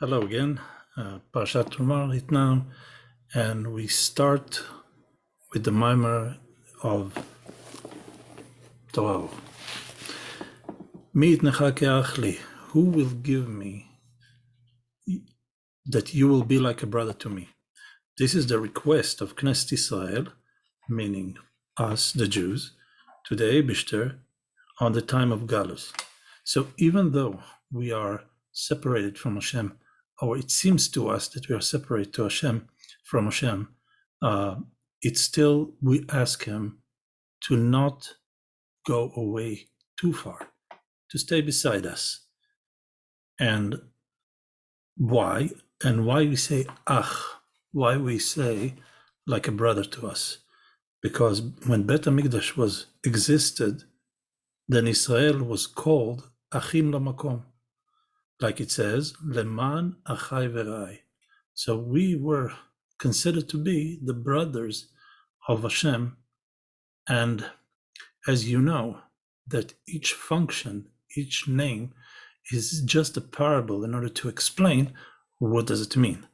Hello again, Parashat Truma right now, and we start with the mimer of Torah. Mi itnecha ke'achli, who will give me that you will be like a brother to me? This is the request of Knesset Israel, meaning us, the Jews, to the Eibishter on the time of Galus. So even though we are separated from Hashem, or it seems to us that we are separate to Hashem from Hashem, it's still we ask Him to not go away too far, to stay beside us. And why? And why we say ach? Why we say like a brother to us? Because when Bet HaMikdash was existed, then Israel was called Achim Lamakom, like it says, Leman Achai Verai. So we were considered to be the brothers of Hashem, and as you know, that each function, each name is just a parable in order to explain what does it mean.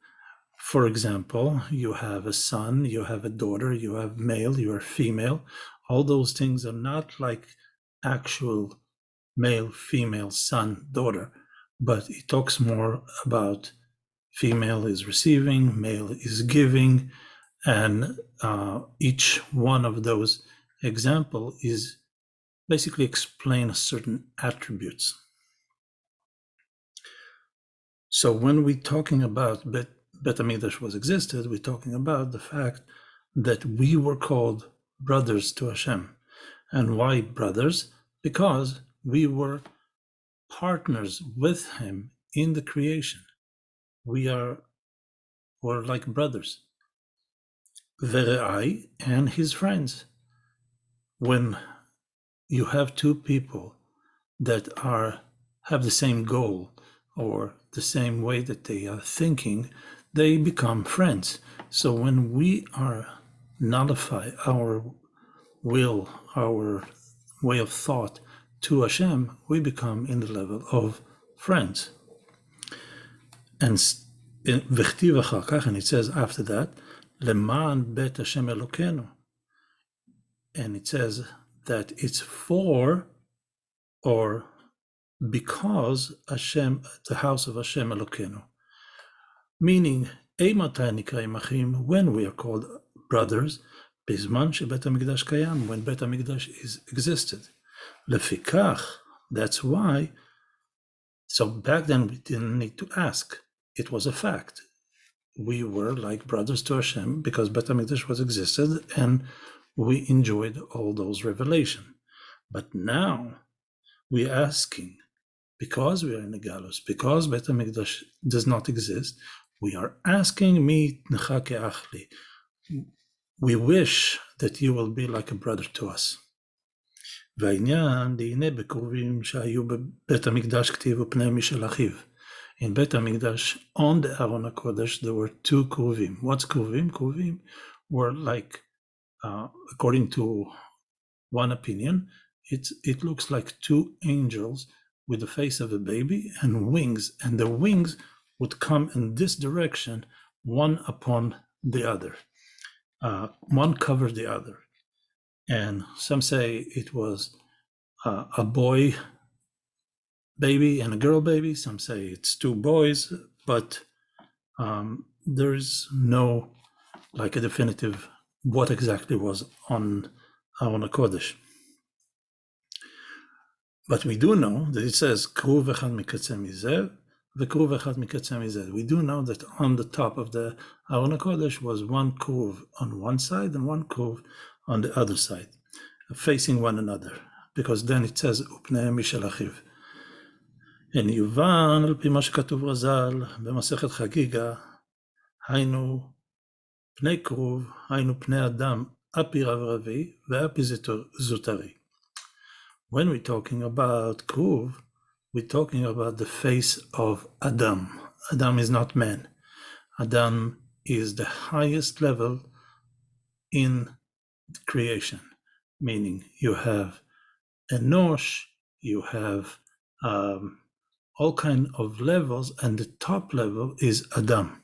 For example, you have a son, you have a daughter, you have male, you are female. All those things are not like actual male, female, son, daughter, but it talks more about female is receiving, male is giving, and each one of those example is basically explain certain attributes. So when we're talking about Bet HaMikdash was existed, we're talking about the fact that we were called brothers to Hashem. And why brothers? Because we were partners with Him in the creation. Were like brothers. Vere'ai and his friends. When you have two people that have the same goal or the same way that they are thinking, they become friends. So when we are nullify our will, our way of thought to Hashem, we become in the level of friends. And and it says after that, Leman bet Hashem Elokeinu. And it says that it's for or because Hashem, the house of Hashem Elokeinu. Meaning, when we are called brothers, Bizman shebet HaMikdash kayam, when Bet HaMikdash is existed. Lefikach, that's why. So back then we didn't need to ask. It was a fact. We were like brothers to Hashem because Bet HaMikdash was existed and we enjoyed all those revelations. But now we're asking, because we are in the Galus, because Bet HaMikdash does not exist, we are asking mi tnecha ke'achli. We wish that you will be like a brother to us. והעניין, להנה בקרובים שהיו בבית המקדש כתיב ופני משל אחיו. In Bet HaMikdash, on the Aron HaKodesh, there were two kruvim. What's kruvim? Kruvim were like, according to one opinion, it looks like two angels with the face of a baby and wings, and the wings would come in this direction, one upon the other. One covered the other. And some say it was a boy baby and a girl baby. Some say it's two boys, but there is no like a definitive what exactly was on Aron HaKodesh. But we do know that it says kruv echad mikatze mizeh v'kruv echad mikatze mizeh. We do know that on the top of the Aron HaKodesh was one kruv on one side and one kruv on the other side, facing one another, because then it says upnei mishel achiv. And יובן על פי מה שכתוב רז"ל במסכת חגיגה, היינו פני כרוב, היינו פני אדם אפי רב רבי ואפי זוטרי. When we're talking about kruv, we're talking about the face of Adam. Adam is not man. Adam is the highest level in creation, meaning you have Enosh, you have all kind of levels, and the top level is Adam.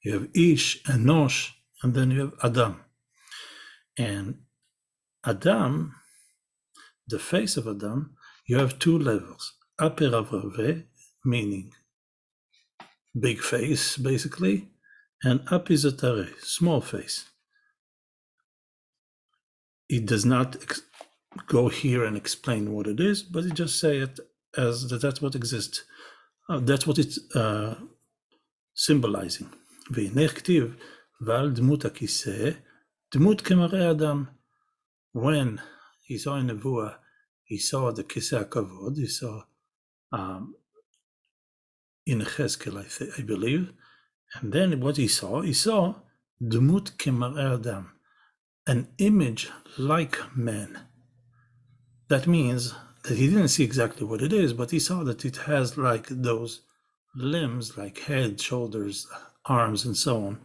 You have Ish, Enosh, and then you have Adam. And Adam, the face of Adam, you have two levels. Aper Avrave, meaning big face, basically, and Apizotare, small face. It does not go here and explain what it is, but it just say it as that's what exists. That's what it's symbolizing. והנה כתיב, ועל דמות הכיסא, דמות כמראה אדם. When he saw in Nevuah, he saw the כיסא הכבוד, he saw in Cheskel, I believe, and then what he saw דמות כמראה אדם, an image like man. That means that he didn't see exactly what it is, but he saw that it has like those limbs, like head, shoulders, arms, and so on.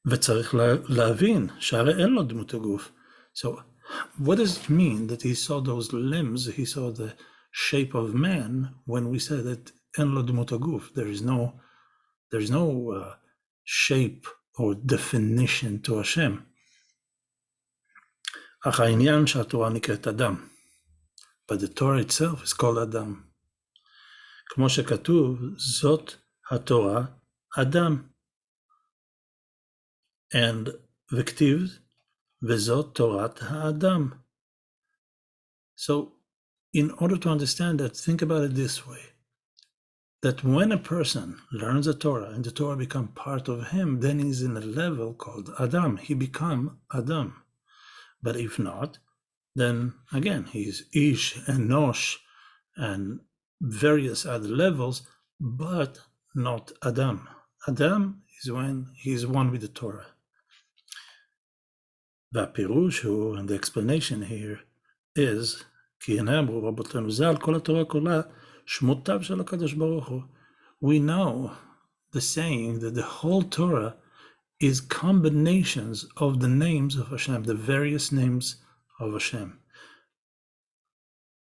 וצריך להבין שהרי אין לו דמות הגוף. So what does it mean that he saw those limbs, he saw the shape of man, when we say that אין לו דמות הגוף? There's no shape or definition to Hashem. אך העניין שהתורה נקראת אדם. But the Torah itself is called אדם. כמו שכתוב, זאת התורה אדם. And וכתיב, וזאת תורת האדם. So, in order to understand that, think about it this way. That when a person learns the Torah and the Torah becomes part of him, then he's in a level called Adam. He becomes Adam. But if not, then again, he's Ish and Nosh and various other levels, but not Adam. Adam is when he's one with the Torah. והפירוש הוא, and the explanation here is, כי הנה אמרו רבותינו ז"ל, כל התורה כולה שמותיו של הקדוש ברוך הוא. We know the saying that the whole Torah is combinations of the names of Hashem, the various names of Hashem.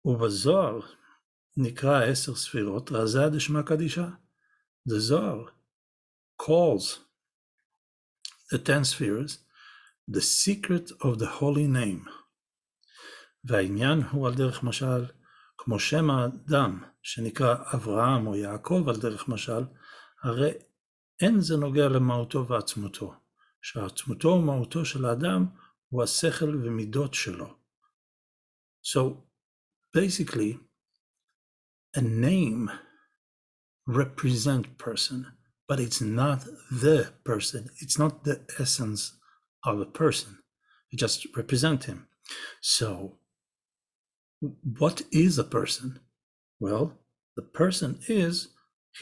ובזוהר נקרא 10 ספירות, רזה דשמא קדישא. The Zohar calls the 10 spheres the secret of the holy name. והעניין הוא על דרך משל, כמו שם האדם שנקרא אברהם או יעקב על דרך משל, הרי אין זה נוגע למהותו ועצמותו, שעצמותו ומהותו של האדם הוא השכל ומידות שלו. So basically, a name represents person, but it's not the person. It's not the essence of a person. It just represents him. So what is a person? Well, the person is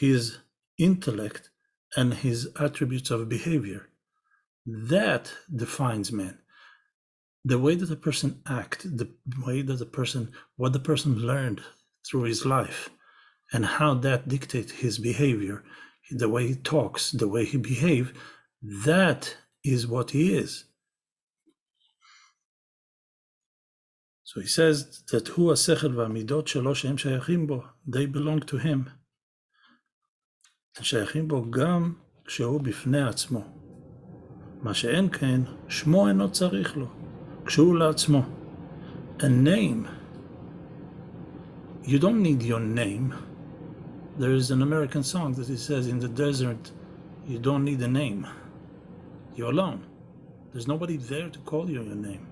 his intellect and his attributes of behavior. That defines man. The way that a person acts, the way that what the person learned through his life, and how that dictates his behavior, the way he talks, the way he behaves, that is what he is. So he says that hu השכל והמידות שלו שהם שייכים בו, they belong to him. שייכים בו גם כשהוא בפני עצמו. מה שאין כן, שמו אינו צריך לו, כשהוא לעצמו. A name, you don't need your name. There is an American song that it says, in the desert, you don't need a name. You're alone. There's nobody there to call you your name.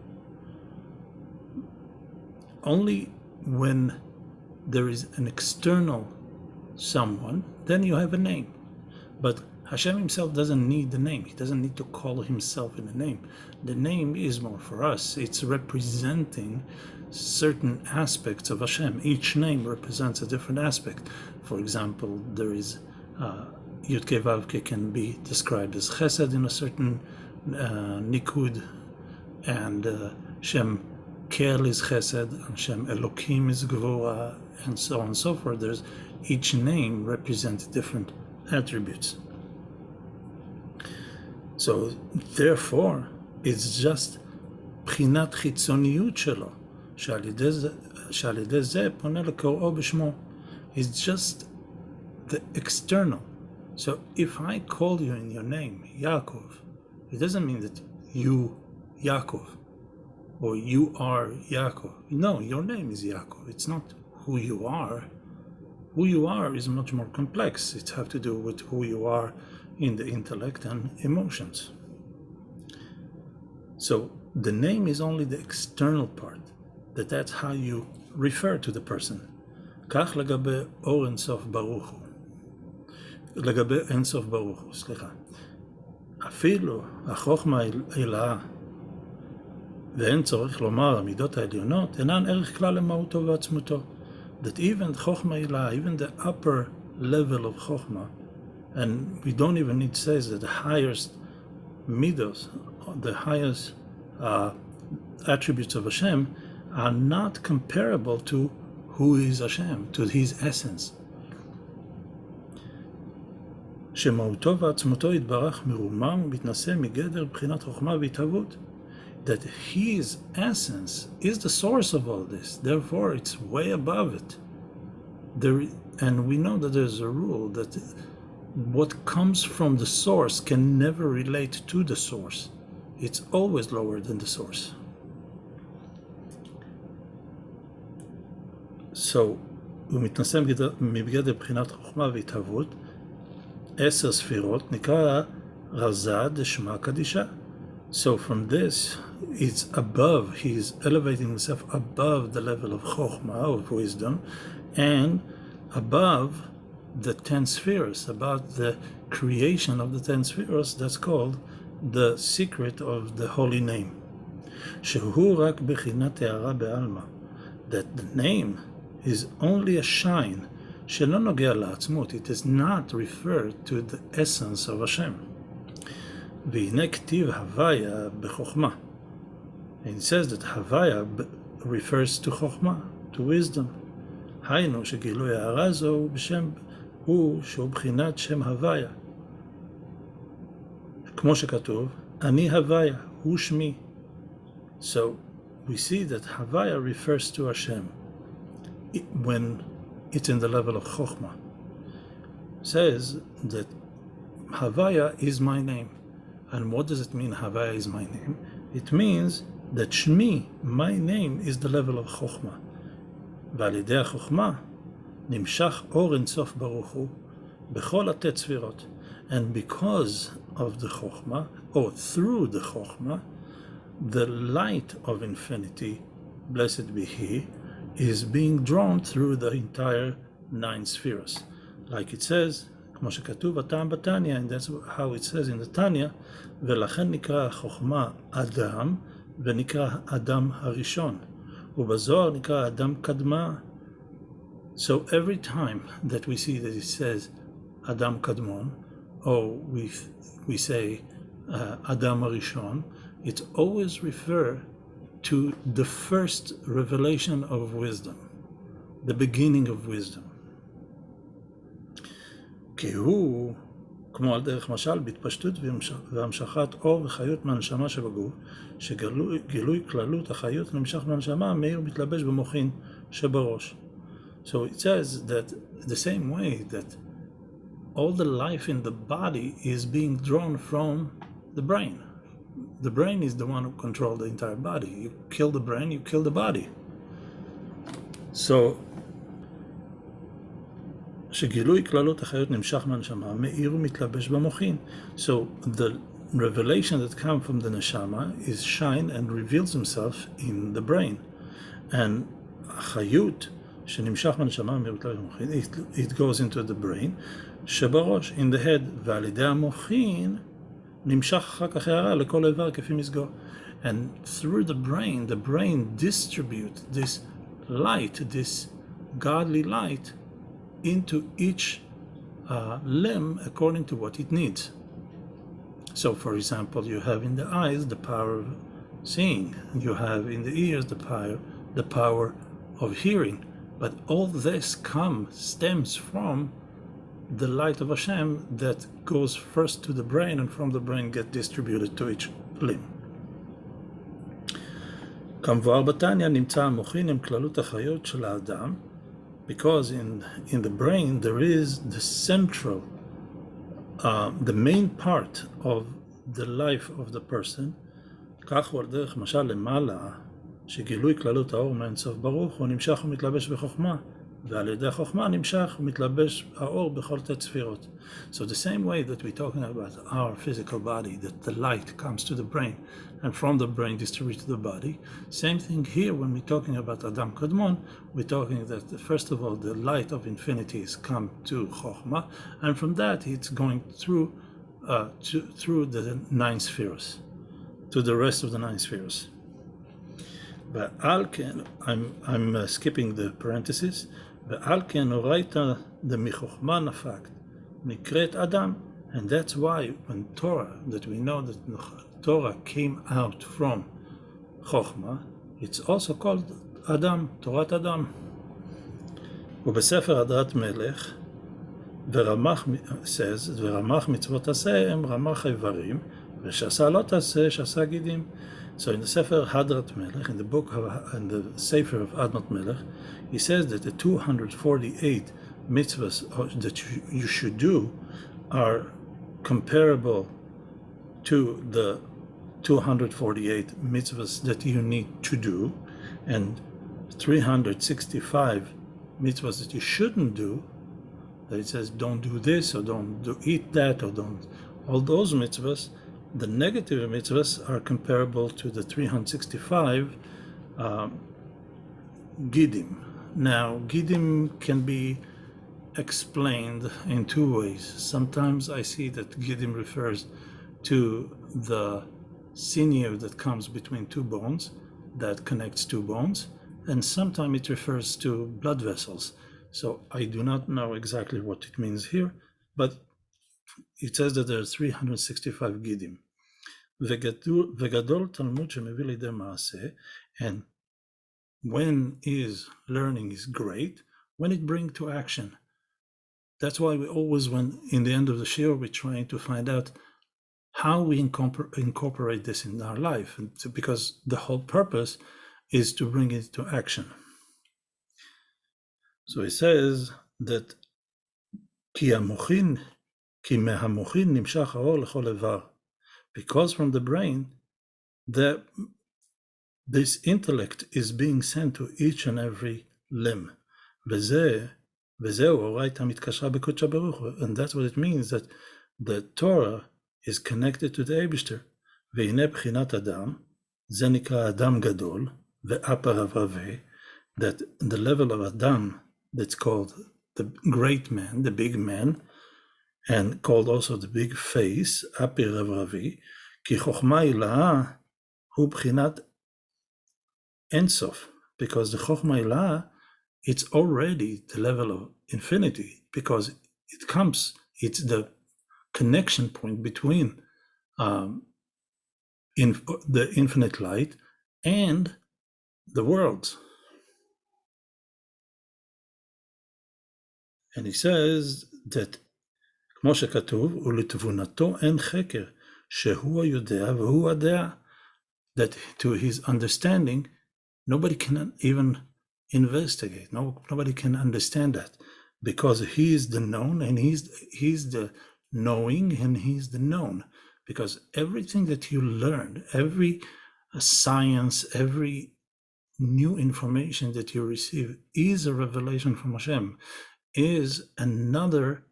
Only when there is an external someone, then you have a name. But Hashem himself doesn't need the name. He doesn't need to call himself in a name. The name is more for us. It's representing certain aspects of Hashem. Each name represents a different aspect. For example, there is Yud Kei Vav Kei can be described as Chesed in a certain Nikud, and Shem Kel is Chesed, and Shem Elokim is Gvura, and so on and so forth. Each name represents different attributes. So therefore, it's just בחינת חיצוניות שלו, שעל ידי זה פונה לקוראו בשמו. is just the external. So if I call you in your name, Yaakov, it doesn't mean that you, Yaakov, or you are Yaakov. No, your name is Yaakov. It's not who you are. Who you are is much more complex. It has to do with who you are in the intellect and emotions. So the name is only the external part, that's how you refer to the person. כך לגבי אור אינסוף ברוך הוא. לגבי אינסוף ברוך הוא, סליחה. אפילו החוכמה העילאה, ואין צורך לומר המידות העליונות, אינן ערך כלל למהותו ועצמותו. That even חוכמה העילאה, even the upper level of חוכמה, and we don't even need to say that the highest midos, the highest attributes of Hashem, are not comparable to who is Hashem, to his essence. שמהותו ועצמותו יתברך מרומם ומתנשא מגדר בחינת חוכמה והתהוות. That his essence is the source of all this, therefore it's way above it. And we know that there's a rule that what comes from the source can never relate to the source. It's always lower than the source. So, הוא מתנשא מבגדר בחינת חוכמה והתהוות, 10 ספירות, נקרא רזה דשמה קדישה. So from this, it's above, he's elevating himself above the level of chokhmah, of wisdom, and above the 10 spheres, about the creation of the 10 spheres, that's called the secret of the holy name. שהוא רק בחינת הערה בעלמא, that the name is only a shine, שלא נוגע לעצמות, it is not referred to the essence of Hashem. והנה כתיב הוויה בחוכמה. And it says that Havaya refers to Chokhmah, to wisdom. היינו שגילוי הערה זו בשם הוא שהוא בחינת שם הוויה. כמו שכתוב, אני הוויה, הוא שמי. So we see that Havaya refers to Hashem when it's in the level of Chokhmah. It says that Havaya is my name. And what does it mean, Havaya is my name? It means that Shmi, my name, is the level of Chokhmah. ועל ידי החוכמה נמשך אור אינסוף ברוך הוא בכל הט' ספירות. And because of the Chokhmah, or through the Chokhmah, the light of infinity, blessed be He, is being drawn through the entire 9 spheres. Like it says, כמו שכתוב הטעם בתניא, and that's how it says in the Tanya, ולכן נקרא החוכמה אדם, ונקרא אדם הראשון, ובזוהר נקרא אדם קדמה. So every time that we see that it says אדם קדמון, or we say אדם הראשון, it's always refer to the first revelation of wisdom, the beginning of wisdom. כי הוא, כמו על דרך משל, בהתפשטות והמשכת אור וחיות מהנשמה שבגוף, שגילוי כללות החיות נמשך מהנשמה, מאיר מתלבש במוחין שבראש. So it says that the same way that all the life in the body is being drawn from the brain. The brain is the one who controls the entire body. You kill the brain, you kill the body. So שגילוי כללות החיות נמשך מהנשמה, מאיר ומתלבש במוחין. So the revelation that comes from the neshama is shine and reveals himself in the brain. And החיות שנמשך מהנשמה, מאיר ומתלבש במוחין, it goes into the brain, שבראש, in the head, ועל ידי המוחין, נמשך אחר כך הערה לכל איבר כפי מסגור. And through the brain distributes this light, this godly light, into each limb according to what it needs. So, for example, you have in the eyes the power of seeing, you have in the ears the power of hearing, but all this stems from the light of Hashem that goes first to the brain, and from the brain get distributed to each limb. כמבואר בתניא נמצא המוחין עם כללות החיות של האדם, because in the brain there is the central, the main part of the life of the person. כך הוא על דרך משל למעלה, שגילוי כללות האור מאינסוף ברוך הוא נמשך ומתלבש בחוכמה, ועל ידי החוכמה נמשך ומתלבש האור בכל תצפירות. So the same way that we're talking about our physical body, that the light comes to the brain, and from the brain distributes to the body, same thing here when we're talking about Adam Kadmon, we're talking that first of all the light of infinity is come to Chokhmah, and from that it's going through the 9 spheres, to the rest of the 9 spheres. But I'm skipping the parentheses. ועל כן הורית דמחוכמה נפק, נקראת Adam, and that's why when Torah, that we know that Torah came out from Chokhmah, it's also called Adam, תורת אדם. ובספר הדרת מלך, ורמח says, ורמח מצוות עשה הם רמח איברים, ושעשה לא תעשה שעשה גידים. So in the Sefer Hadrat Melech, in the book in the Sefer of Admat Melech, he says that the 248 mitzvahs that you should do are comparable to the 248 mitzvahs that you need to do, and 365 mitzvahs that you shouldn't do, that it says don't do this or don't eat that or don't, all those mitzvahs, the negative mitzvahs are comparable to the 365 Gidim. Now, Gidim can be explained in 2 ways. Sometimes I see that Gidim refers to the sinew that comes between 2 bones, that connects 2 bones, and sometimes it refers to blood vessels. So I do not know exactly what it means here, but it says that there are 365 Gidim. וגדול תלמוד שמביא לידי מעשה, and when is learning is great, when it brings to action. That's why we always, when in the end of the shiur, we're trying to find out how we incorporate this in our life, because the whole purpose is to bring it to action. So he says that כי מהמוחין נמשך האור לכל איבר, because from the brain this intellect is being sent to each and every limb. וזהו אורייתא מתקשרה בקודשא ברוך הוא, and that's what it means, that the Torah is connected to the Eibishter. והנה בחינת אדם, זה נקרא אדם גדול, ואפר רברבה, that the level of Adam, that's called the great man, the big man, and called also the big face, אפר רברבי, כי חוכמה הילאה הוא בחינת אינסוף, because the חוכמה הילאה, it's already the level of infinity, because it's the connection point between the infinite light and the worlds. And he says that, כמו שכתוב, ולתבונתו אין חקר, שהוא היודע והוא הדעה, that to his understanding, nobody can even investigate. Nobody can understand that, because he is the known and he's the knowing and he's the known. Because everything that you learn, every science, every new information that you receive is a revelation from Hashem, is another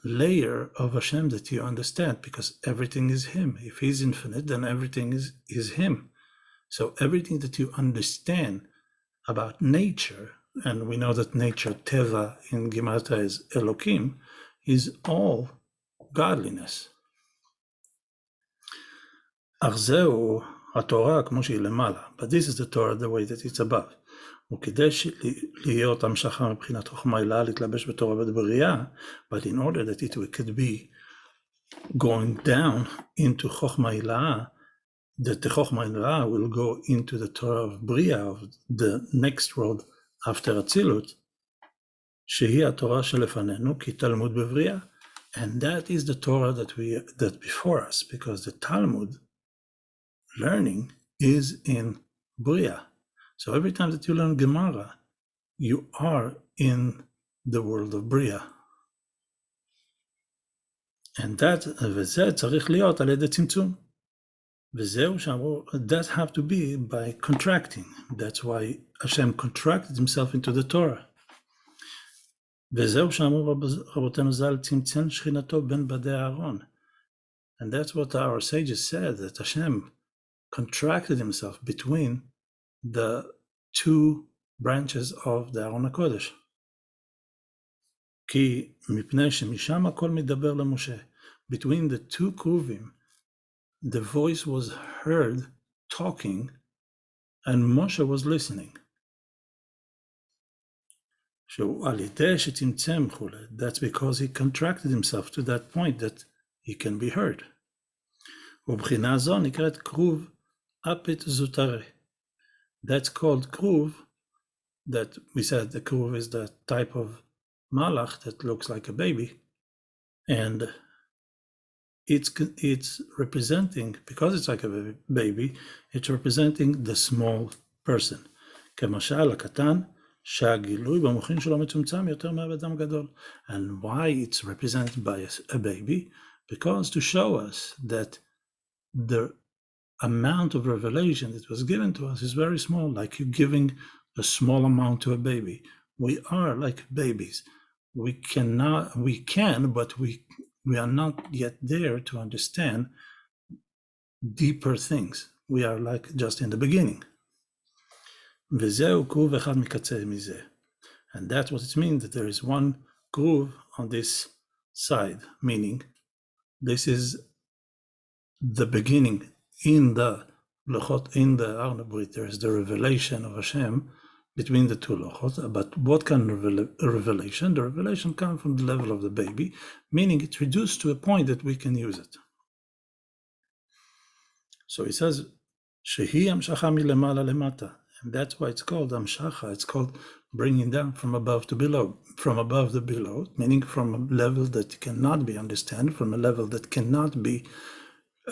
layer of Hashem that you understand, because everything is Him. If He's infinite, then everything is Him. So everything that you understand about nature, and we know that nature, Teva in Gematria is Elokim, is all godliness. אך זהו התורה כמו שהיא למעלה, but this is the Torah the way that it's above. וכדי להיות המשכה מבחינת חוכמה הילאה להתלבש בתורה ובבריאה, but in order that it could be going down into חוכמה הילאה, that the חוכמה הילאה will go into the Torah of Bria, of the next world after Atzilut, שהיא התורה שלפנינו כי תלמוד בבריאה, and that is the Torah that before us, because the Talmud learning is in Bria. So every time that you learn Gemara, you are in the world of Bria. And וזה צריך להיות על ידי צמצום. וזהו שאמרו, that have to be by contracting. That's why Hashem contracted himself into the Torah. וזהו שאמרו רבותינו ז"ל, צמצם שכינתו בין בדי אהרון. And that's what our sages said, that Hashem contracted himself between the two branches of the Aron HaKodesh. כי מפני שמשם הכל מדבר למשה. Between the two kruvim, the voice was heard talking and Moshe was listening. שהוא על ידי שצמצם וכולי. That's because he contracted himself to that point that he can be heard. ובחינה זו נקראת כרוב אפית זוטרה. That's called kruv, that we said the kruv is the type of malach that looks like a baby, and it's representing, because it's like a baby, it's representing the small person. כמשל הקטן, שהגילוי במוחין שלו מצומצם יותר מהאדם גדול. And why it's represented by a baby? Because to show us that the amount of revelation that was given to us is very small, like you giving a small amount to a baby. We are like babies. We can, but we are not yet there to understand deeper things. We are like just in the beginning. וזהו כרוב אחד מקצה מזה. And that's what it means, that there is one groove on this side, meaning this is the beginning. In the Lochot, in the Aron HaBrit, there is the revelation of Hashem between the two Lochot. But what kind of revelation? The revelation comes from the level of the baby, meaning it's reduced to a point that we can use it. So he says, Shehi Amshacha milemala lemata. And that's why it's called Amshacha. It's called bringing down from above to below, from above to below, meaning from a level that cannot be understood, from a level that cannot be,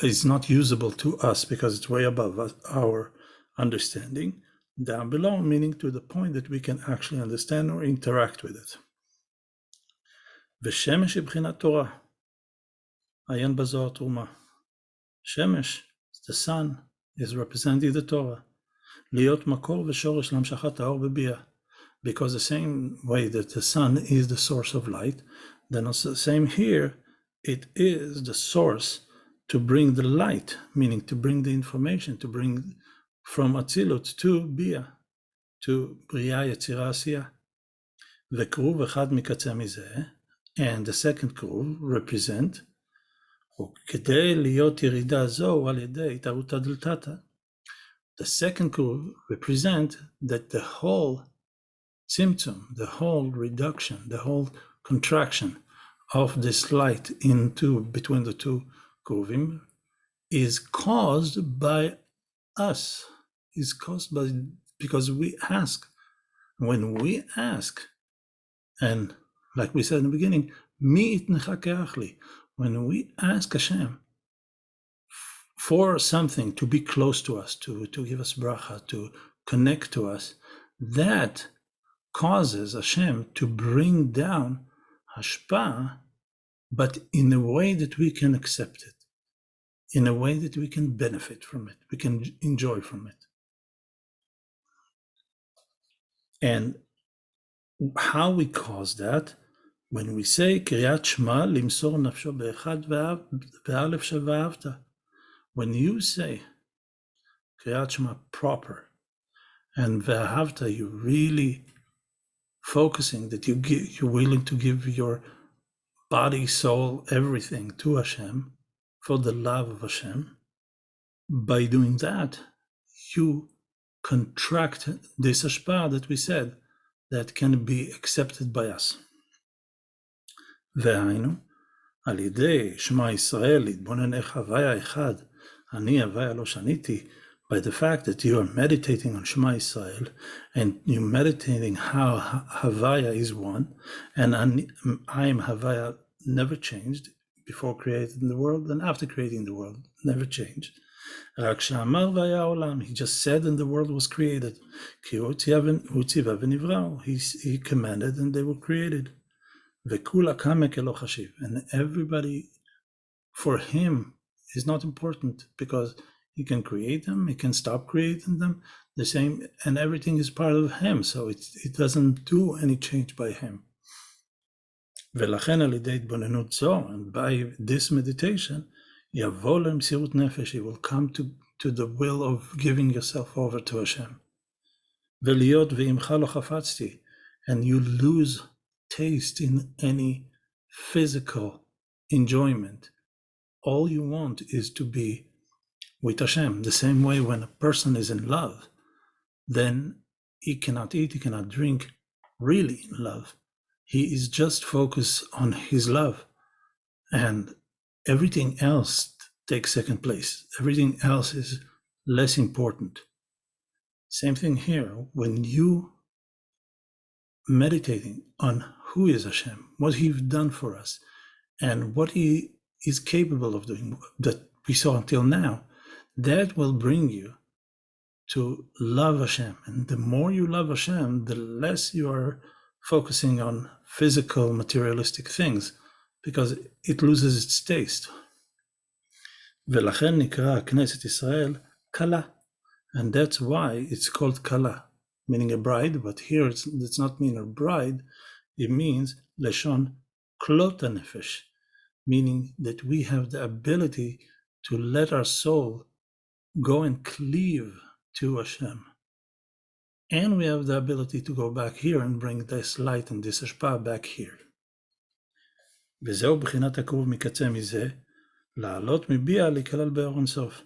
is not usable to us because it's way above our understanding, down below, meaning to the point that we can actually understand or interact with it. ושמש היא בחינת תורה. עיין בזוהר תרומה. שמש, the sun, is representing the Torah. להיות מקור ושורש להמשכת האור בביאה. Because the same way that the sun is the source of light, then also the same here, it is the source to bring the light, meaning to bring the information, to bring from Atzilut to Bia, to Bria Yetzira Asiya. וכרוב אחד מקצה מזה, and the second כרוב represent, וכדי להיות ירידה זו על ידי התערותא דלתתא. The second כרוב represent that the whole symptom, the whole reduction, the whole contraction of this light into between the two Kruvim is caused by us, is caused by, because we ask. When we ask, and like we said in the beginning, mi itnecha keachli, when we ask Hashem for something to be close to us, to give us bracha, to connect to us, that causes Hashem to bring down hashpah, but in a way that we can accept it, in a way that we can benefit from it, we can enjoy from it. And how we cause that? When we say Kriyat Shema, limsor nafsho be'echad ve'alef she'va'avta. When you say Kriyat Shema proper, and ve'ahavta, you're really focusing that you're willing to give your body, soul, everything to Hashem for the love of Hashem. By doing that, you contract this hashpah that we said that can be accepted by us. והיינו, על ידי שמע ישראל, להתבונן איך הוויה אחד, אני הוויה לא שניתי, by the fact that you are meditating on Shema Israel, and you're meditating how Havaya is one, and I am Havaya never changed before creating the world, and after creating the world, never changed. רק שאמר והיה העולם, he just said and the world was created. כי הוא ציווה ונבראו, he commanded and they were created. וכולה קמא כלא חשיב, and everybody for him is not important because he can create them, he can stop creating them, the same, and everything is part of him, so it doesn't do any change by him. ולכן על ידי התבוננות זו, and by this meditation, יבוא למסירות נפש, he will come to the will of giving yourself over to Hashem. ולהיות ועמך לא חפצתי, and you lose taste in any physical enjoyment. All you want is to be with Hashem. The same way when a person is in love, then he cannot eat, he cannot drink, really in love. He is just focused on his love, and everything else takes second place. Everything else is less important. Same thing here. When you meditating on who is Hashem, what He's done for us, and what He is capable of doing that we saw until now, that will bring you to love Hashem. And the more you love Hashem, the less you are focusing on physical, materialistic things, because it loses its taste. ולכן נקרא כנסת ישראל כלה, and that's why it's called כלה, meaning a bride, but here it's not mean a bride, it means לשון כלות הנפש, meaning that we have the ability to let our soul go and cleave to Hashem. And we have the ability to go back here and bring this light and this השפעה back here. וזהו בחינת הקרוב מקצה מזה, לעלות מביאה להיכלל באור אינסוף.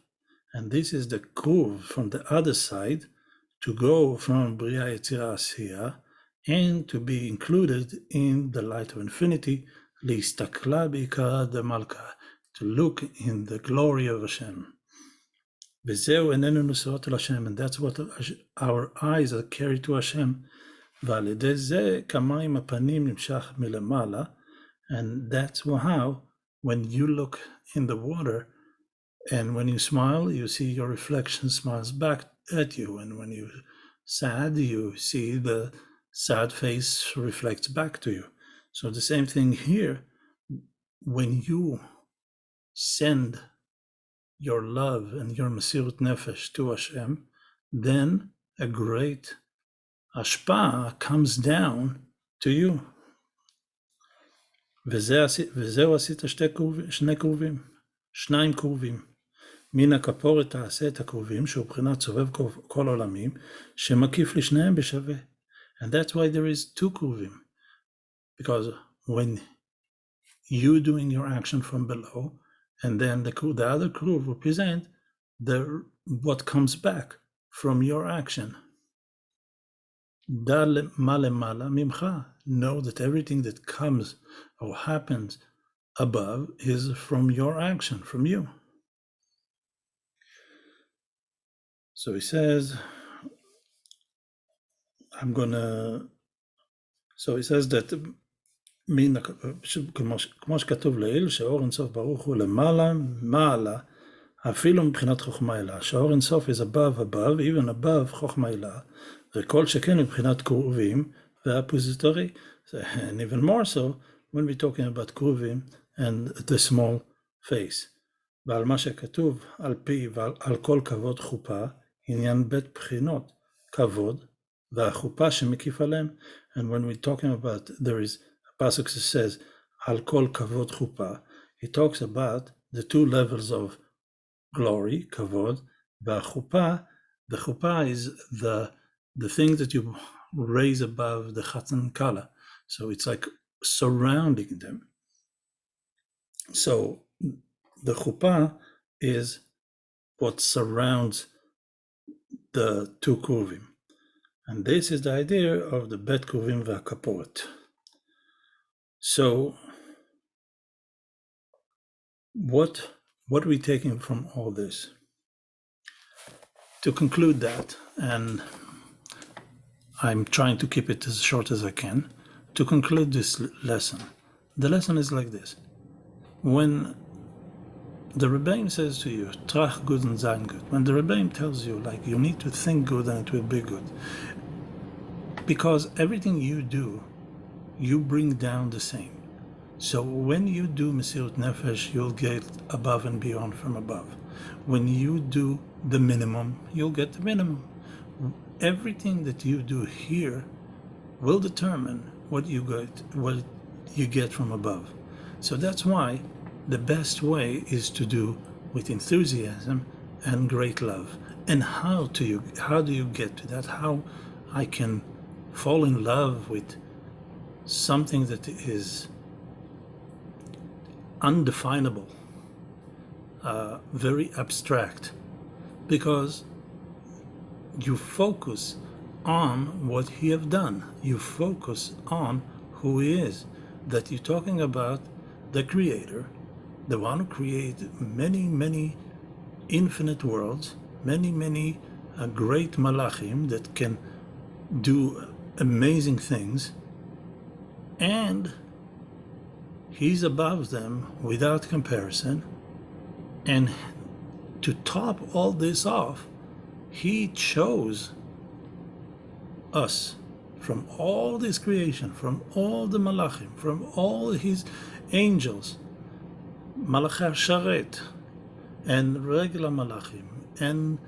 And this is the curve from the other side to go from בריאה יצירה עשייה and to be included in the light of infinity, להסתכלה בעיקרה דמלכה, to look in the glory of Hashem. וזהו איננו נשואות אל השם, and that's what our eyes are carried to Hashem. ועל ידי זה כמים הפנים נמשך מלמעלה, and that's how when you look in the water and when you smile, you see your reflection smiles back at you, and when you're sad, you see the sad face reflects back to you. So the same thing here, when you send your love and your Mesirut Nefesh to Hashem, then a great ashpa comes down to you. וזהו עשית שני קרובים, שניים קרובים. מן הכפורת תעשה את הקרובים, שהוא בחינת סובב כל עולמים, שמקיף לשניהם בשווה. And that's why there is two קרובים. Because when you doing your action from below, and then the other crew represent what comes back from your action. דע מה למעלה ממך. Know that everything that comes or happens above is from your action, from you. So he says, that כמו שכתוב לעיל, שאור אינסוף ברוך הוא למעלה, מעלה, אפילו מבחינת חוכמה אלה. שאור אינסוף is above, even above חוכמה אלה, וכל שכן מבחינת קרובים והפוזיטורי, and even more so when we're talking about קרובים and the small face. ועל מה שכתוב על פי ועל כל כבוד חופה, עניין בית בחינות, כבוד, והחופה שמקיף עליהם, and when we're talking about, there is a pasuk that says, על כל כבוד חופה, he talks about the two levels of glory, כבוד, והחופה, the chuppah is the thing that you raise above the chatan kala. So it's like surrounding them. So the chuppah is what surrounds the two kruvim. And this is the idea of the bet kruvim v'akaporet. So what are we taking from all this? To conclude that, and I'm trying to keep it as short as I can, to conclude this lesson, the lesson is like this. When the Rebbeim says to you, trach good and sein good. When the Rebbeim tells you, like, you need to think good and it will be good, because everything you do, you bring down the same. So when you do Mesirut Nefesh, you'll get above and beyond from above. When you do the minimum, you'll get the minimum. Everything that you do here will determine what you get from above. So that's why the best way is to do with enthusiasm and great love. And how do you get to that? How I can fall in love with something that is undefinable, very abstract, because you focus on what he have done. You focus on who he is, that you're talking about the creator, the one who created many infinite worlds, many great malachim that can do amazing things, and he's above them without comparison. And to top all this off, he chose us from all this creation, from all the malachim, from all his angels, malachar sharet, and regular malachim, and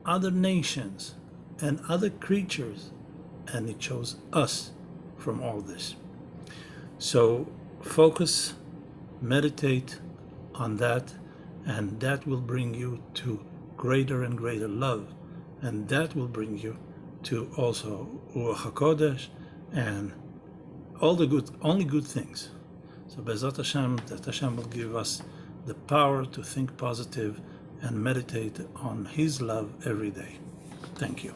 other nations, and other creatures, and he chose us from all this. So focus, meditate on that, and that will bring you to greater and greater love, and that will bring you to also Ruach HaKodesh and only good things. So Be'ezrat Hashem, that Hashem will give us the power to think positive and meditate on His love every day. Thank you.